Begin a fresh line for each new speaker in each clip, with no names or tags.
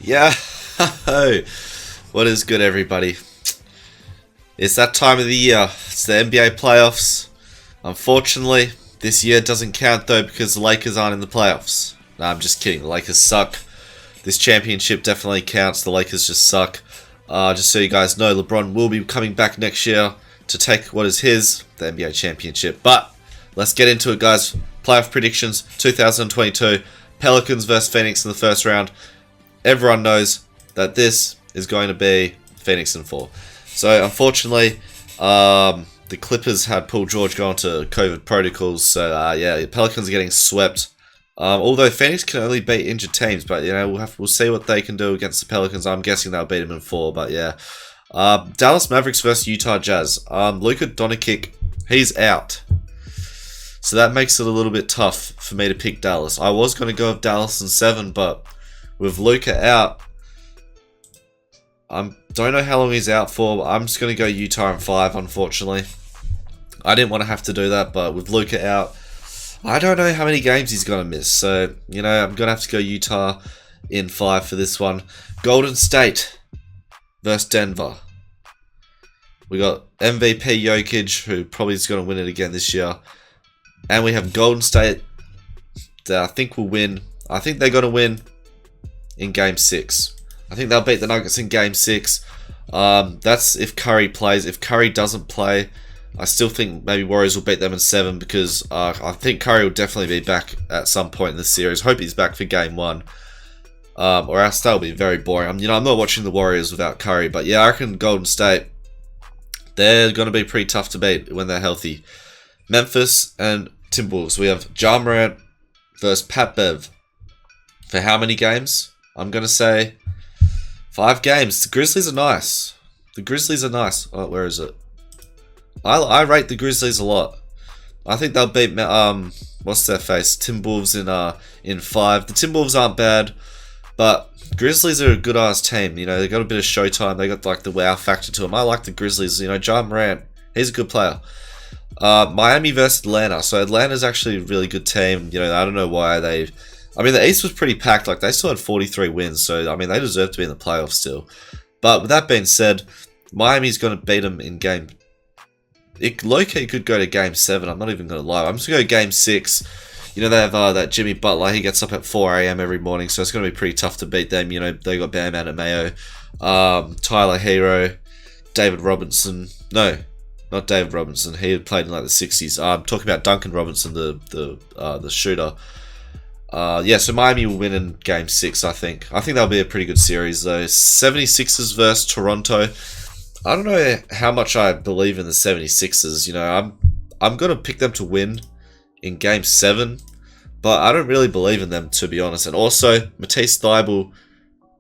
Yeah, what is good, everybody? It's that time of the year. It's the NBA playoffs. Unfortunately, this year doesn't count though because the Lakers aren't in the playoffs. Nah, I'm just kidding. The Lakers suck. This championship definitely counts. The Lakers just suck. Just so you guys know, LeBron will be coming back next year to take what is his, the NBA championship. But let's get into it, guys. Playoff predictions 2022. Pelicans versus Phoenix in the first round. Everyone knows that this is going to be Phoenix in 4. So, unfortunately, the Clippers had Paul George go into COVID protocols. So, yeah, the Pelicans are getting swept. Although Phoenix can only beat injured teams, but you know we'll see what they can do against the Pelicans. I'm guessing they'll beat them in 4, but yeah. Dallas Mavericks versus Utah Jazz. Luka Doncic, he's out. So that makes it a little bit tough for me to pick Dallas. I was going to go with Dallas in 7, but with Luka out, I don't know how long he's out for. I'm just going to go Utah in 5, unfortunately. I didn't want to have to do that, but with Luka out, I don't know how many games he's going to miss. So, you know, I'm going to have to go Utah in 5 for this one. Golden State versus Denver. We got MVP Jokic, who probably is going to win it again this year. And we have Golden State that I think will win. I think they're going to win in Game 6. I think they'll beat the Nuggets in Game 6. That's if Curry plays. If Curry doesn't play, I still think maybe Warriors will beat them in 7 because I think Curry will definitely be back at some point in the series. Hope he's back for Game 1. Or else that'll be very boring. I'm not watching the Warriors without Curry, but yeah, I reckon Golden State, they're going to be pretty tough to beat when they're healthy. Memphis and Timberwolves. We have Ja Morant versus Pat Bev. For how many games? I'm going to say 5 games. The Grizzlies are nice. Oh, where is it? I rate the Grizzlies a lot. I think they'll beat what's their face? Timberwolves in 5. The Timberwolves aren't bad, but Grizzlies are a good ass team. You know, they got a bit of showtime. They got like the wow factor to them. I like the Grizzlies. You know, Ja Morant, he's a good player. Miami versus Atlanta. So Atlanta's actually a really good team. You know, I don't know why they. The East was pretty packed. Like, they still had 43 wins. So, they deserve to be in the playoffs still. But with that being said, Miami's going to beat them in game. Low-key could go to Game 7. I'm not even going to lie. I'm just going to go Game 6. You know, they have that Jimmy Butler. He gets up at 4 a.m. every morning. So, it's going to be pretty tough to beat them. You know, they got Bam Adebayo, Tyler Hero, David Robinson. No, not David Robinson. He had played in like the 60s. I'm talking about Duncan Robinson, the shooter. Yeah, so Miami will win in Game 6, I think. I think that'll be a pretty good series, though. 76ers versus Toronto. I don't know how much I believe in the 76ers. You know, I'm going to pick them to win in Game 7, but I don't really believe in them, to be honest. And also, Matisse Thybulle,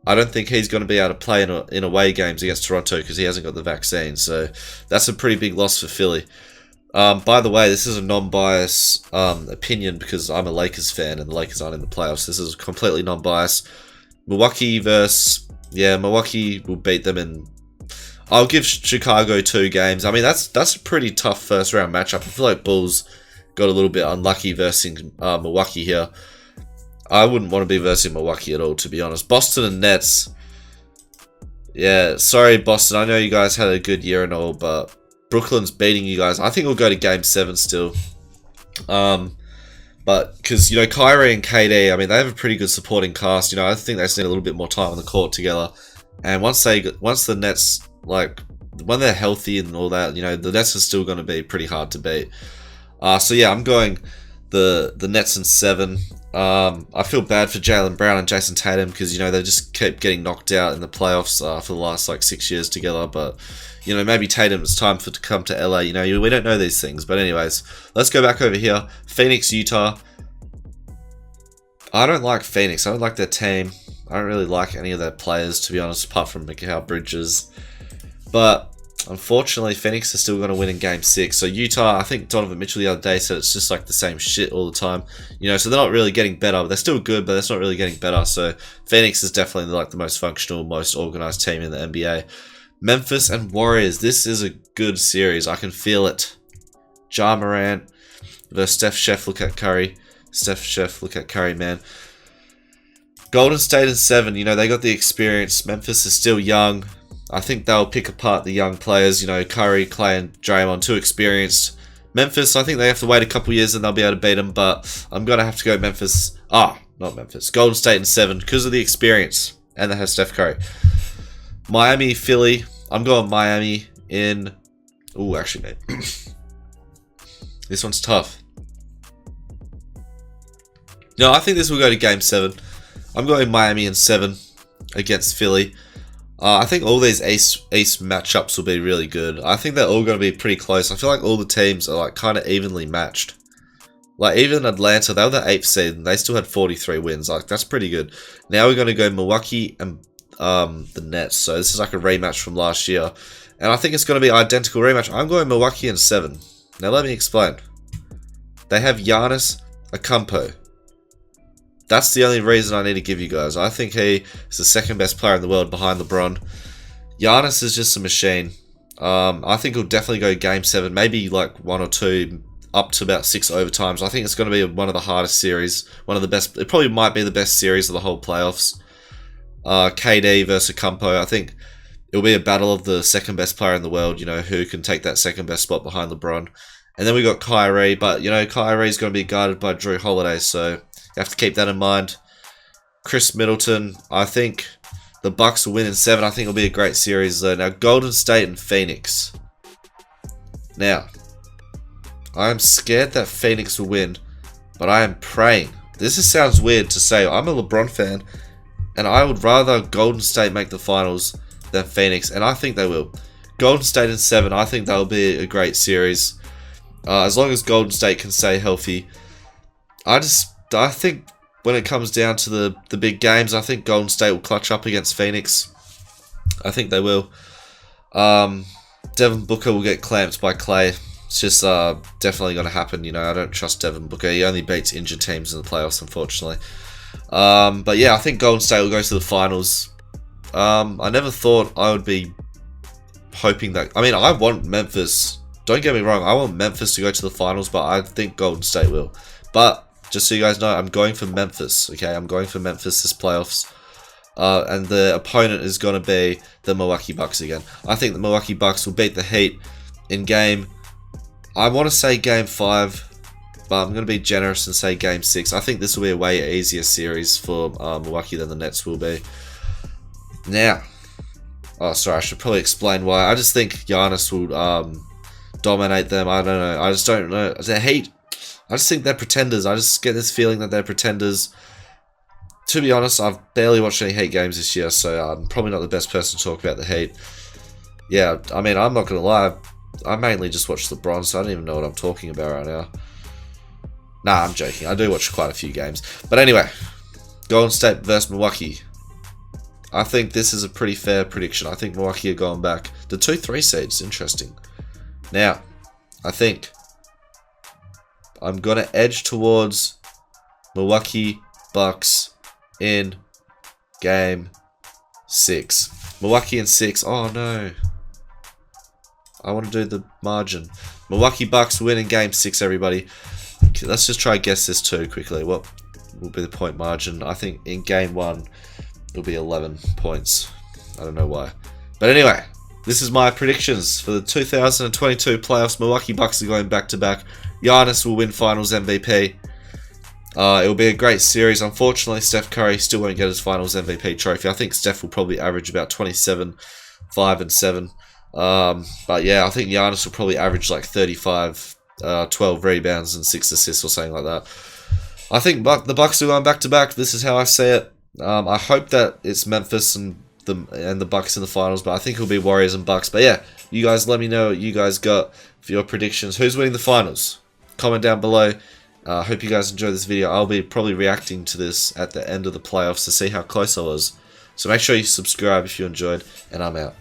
I don't think he's going to be able to play in away games against Toronto because he hasn't got the vaccine. So that's a pretty big loss for Philly. By the way, this is a non-biased opinion because I'm a Lakers fan and the Lakers aren't in the playoffs. This is completely non-biased. Milwaukee will beat them in. I'll give Chicago 2 games. That's a pretty tough first round matchup. I feel like Bulls got a little bit unlucky versus Milwaukee here. I wouldn't want to be versus Milwaukee at all, to be honest. Boston and Nets. Yeah, sorry Boston. I know you guys had a good year and all, but Brooklyn's beating you guys. I think we'll go to Game 7 still. But because, you know, Kyrie and KD, they have a pretty good supporting cast. You know, I think they just need a little bit more time on the court together. And once the Nets, like, when they're healthy and all that, you know, the Nets are still going to be pretty hard to beat. So yeah, I'm going the Nets in 7. I feel bad for Jaylen Brown and Jason Tatum because, you know, they just kept getting knocked out in the playoffs for the last, 6 years together. But, you know, maybe Tatum, it's time to come to LA. You know, we don't know these things. But anyways, let's go back over here. Phoenix, Utah. I don't like Phoenix. I don't like their team. I don't really like any of their players, to be honest, apart from Mikal Bridges. But unfortunately, Phoenix is still going to win in Game 6. So Utah, I think Donovan Mitchell the other day said it's just like the same shit all the time. You know, so they're not really getting better. They're still good, but it's not really getting better. So Phoenix is definitely like the most functional, most organized team in the NBA. Memphis and Warriors. This is a good series. I can feel it. Ja Morant versus Steph Chef. Look at Curry. Steph Chef. Look at Curry, man. Golden State in 7, you know, they got the experience. Memphis is still young. I think they'll pick apart the young players, you know, Curry, Clay, and Draymond, too experienced. Memphis, I think they have to wait a couple years and they'll be able to beat them, but I'm going to have to go Memphis. Not Memphis. Golden State in 7 because of the experience, and they have Steph Curry. Miami, Philly. I'm going Miami in... Ooh, actually, mate. This one's tough. No, I think this will go to Game 7. I'm going Miami in 7 against Philly. I think all these East matchups will be really good. I think they're all going to be pretty close. I feel like all the teams are like kind of evenly matched. Like even Atlanta, they were the 8th seed and they still had 43 wins. Like that's pretty good. Now we're going to go Milwaukee and the Nets. So this is like a rematch from last year. And I think it's going to be an identical rematch. I'm going Milwaukee in 7. Now let me explain. They have Giannis Acampo. That's the only reason I need to give you guys. I think he is the second best player in the world behind LeBron. Giannis is just a machine. I think he'll definitely go Game 7. Maybe like 1 or 2 up to about 6 overtimes. I think it's going to be one of the hardest series. One of the best. It probably might be the best series of the whole playoffs. KD versus Acampo. I think it'll be a battle of the second best player in the world. You know, who can take that second best spot behind LeBron. And then we got Kyrie. But, you know, Kyrie's going to be guarded by Drew Holiday. So... you have to keep that in mind. Chris Middleton, I think the Bucks will win in 7. I think it'll be a great series though. Now, Golden State and Phoenix. Now, I'm scared that Phoenix will win, but I am praying. This sounds weird to say. I'm a LeBron fan, and I would rather Golden State make the finals than Phoenix, and I think they will. Golden State in 7, I think that'll be a great series. As long as Golden State can stay healthy. I think when it comes down to the big games, I think Golden State will clutch up against Phoenix. I think they will. Devin Booker will get clamped by Clay. It's just definitely going to happen. You know, I don't trust Devin Booker. He only beats injured teams in the playoffs, unfortunately. But yeah, I think Golden State will go to the finals. I never thought I would be hoping that... I mean, I want Memphis. Don't get me wrong. I want Memphis to go to the finals, but I think Golden State will. But... just so you guys know, I'm going for Memphis, okay? I'm going for Memphis this playoffs. And the opponent is going to be the Milwaukee Bucks again. I think the Milwaukee Bucks will beat the Heat in game... I want to say Game 5, but I'm going to be generous and say Game 6. I think this will be a way easier series for Milwaukee than the Nets will be. Now... oh, sorry, I should probably explain why. I just think Giannis will dominate them. I don't know. I just don't know. The Heat... I just think they're pretenders. I just get this feeling that they're pretenders. To be honest, I've barely watched any Heat games this year, so I'm probably not the best person to talk about the Heat. Yeah, I mean, I'm not going to lie. I mainly just watch LeBron, so I don't even know what I'm talking about right now. Nah, I'm joking. I do watch quite a few games. But anyway, Golden State versus Milwaukee. I think this is a pretty fair prediction. I think Milwaukee are going back. The 2-3 seeds, interesting. Now, I think... I'm going to edge towards Milwaukee Bucks in Game 6. Milwaukee in 6. Oh, no. I want to do the margin. Milwaukee Bucks win in Game 6, everybody. Okay, let's just try and guess this too quickly. What will be the point margin? I think in Game 1, it'll be 11 points. I don't know why. But anyway, this is my predictions for the 2022 playoffs. Milwaukee Bucks are going back-to-back. Giannis will win Finals MVP. It will be a great series. Unfortunately, Steph Curry still won't get his Finals MVP trophy. I think Steph will probably average about 27, 5 and 7. But yeah, I think Giannis will probably average like 35, 12 rebounds and 6 assists or something like that. I think the Bucks are going back-to-back. This is how I see it. I hope that it's Memphis and the Bucks in the finals, but I think it'll be Warriors and Bucks. But yeah, you guys let me know what you guys got for your predictions. Who's winning the finals? Comment down below. I hope you guys enjoyed this video. I'll be probably reacting to this at the end of the playoffs to see how close I was. So make sure you subscribe if you enjoyed, and I'm out.